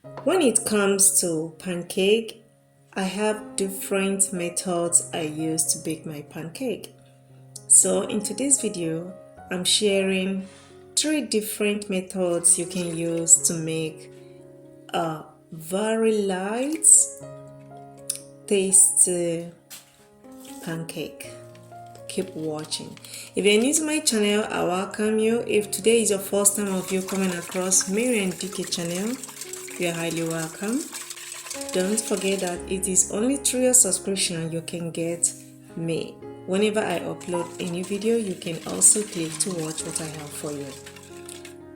When it comes to pancake, I have different methods I use to bake my pancake. So in today's video, I'm sharing 3 different methods you can use to make a very light, tasty pancake. Keep watching. If you're new to my channel, I welcome you. If today is your first time of you coming across Mirian Dike Channel, you're highly welcome. Don't forget that it is only through your subscription you can get me. Whenever I upload a new video, you can also click to watch what I have for you.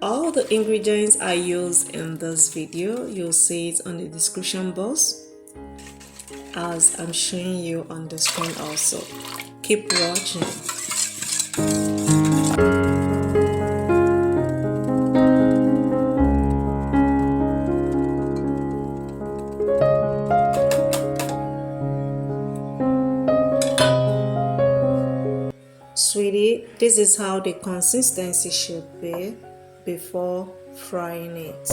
All the ingredients I use in this video, you'll see it on the description box as I'm showing you on the screen also. Keep watching. Sweetie, this is how the consistency should be before frying it.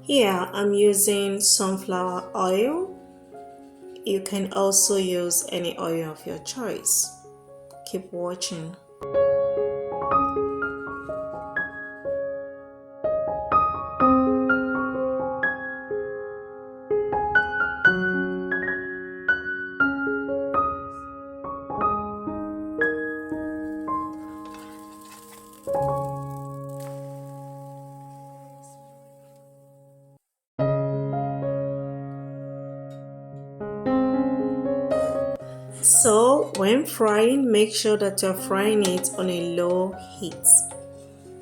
Here I'm using sunflower oil. You can also use any oil of your choice. Keep watching. So when frying, make sure that you're frying it on a low heat.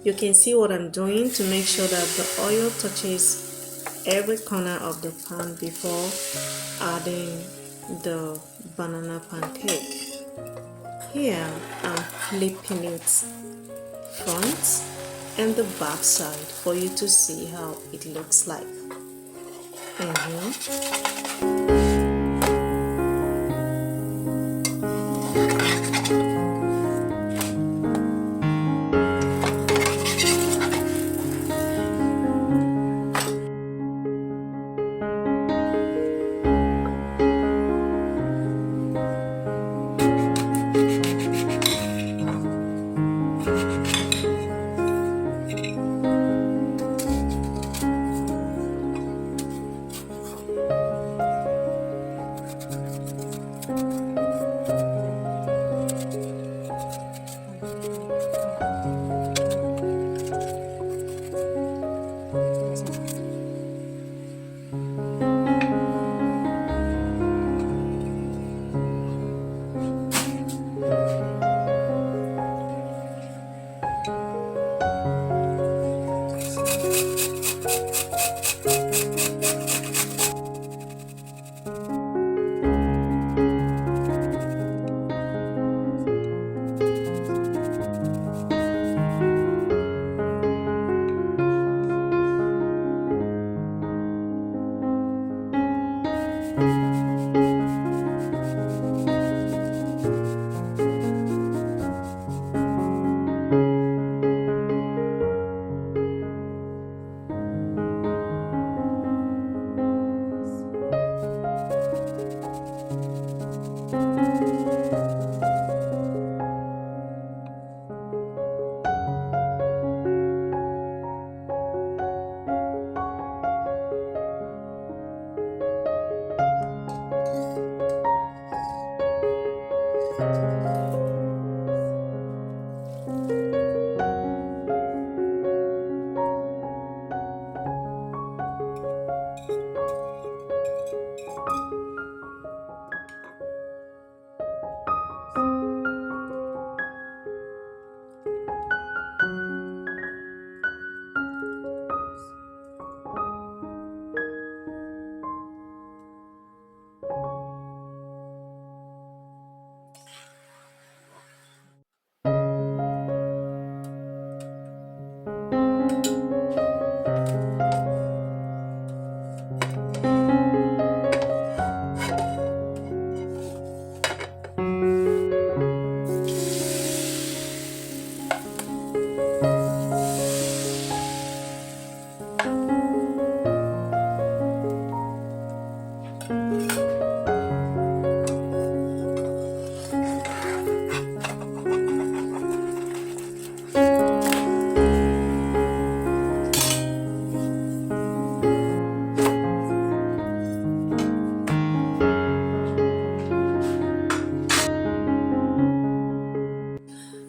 You can see what I'm doing to make sure that the oil touches every corner of the pan before adding the banana pancake. Here I'm flipping it front and the back side for you to see how it looks like.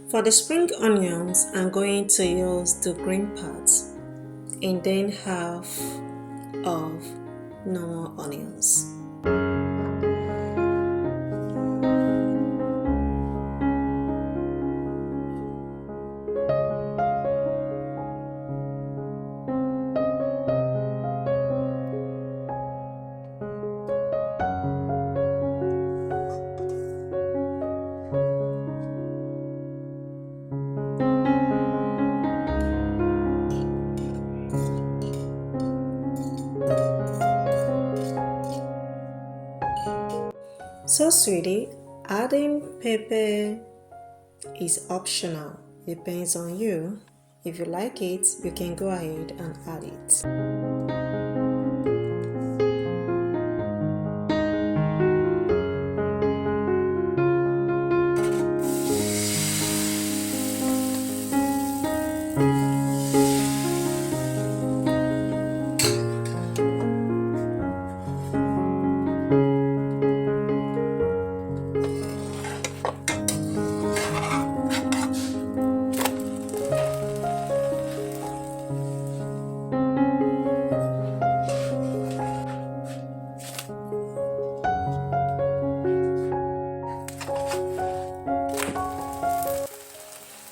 For the spring onions, I'm going to use the green parts and then half of normal onions. So sweetie, adding pepper is optional, depends on you. If you like it, you can go ahead and add it.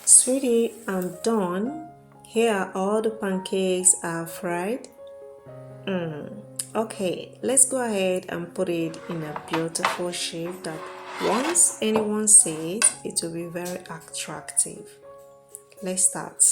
Sweetie, I'm done. Here are all the pancakes I've fried. Okay, let's go ahead and put it in a beautiful shape that once anyone sees, it will be very attractive. Let's start.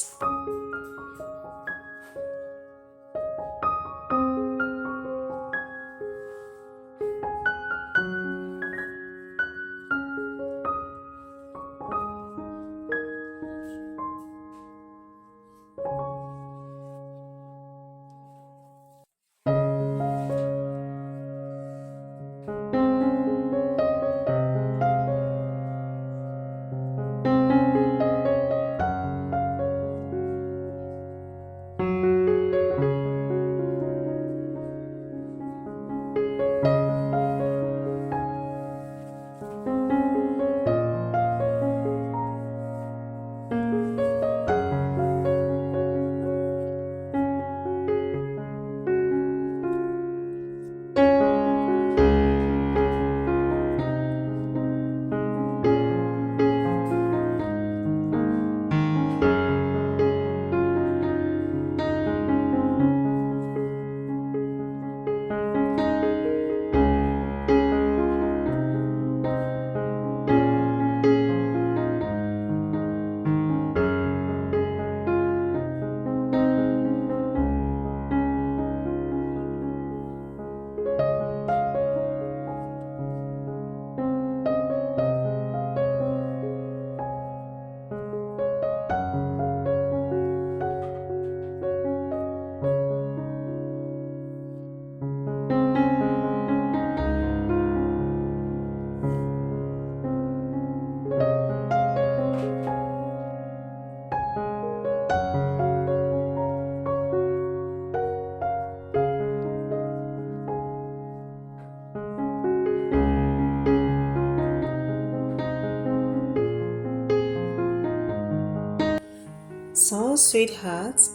So sweethearts,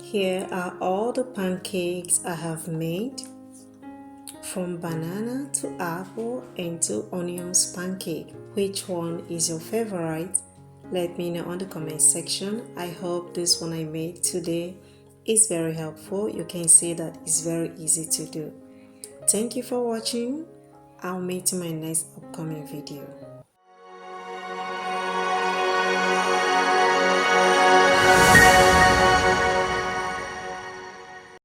here are all the pancakes I have made, from banana to apple and to onions pancake. Which one is your favorite? Let me know on the comment section. I hope this one I made today is very helpful. You can see that it's very easy to do. Thank you for watching. I'll meet you in my next upcoming video.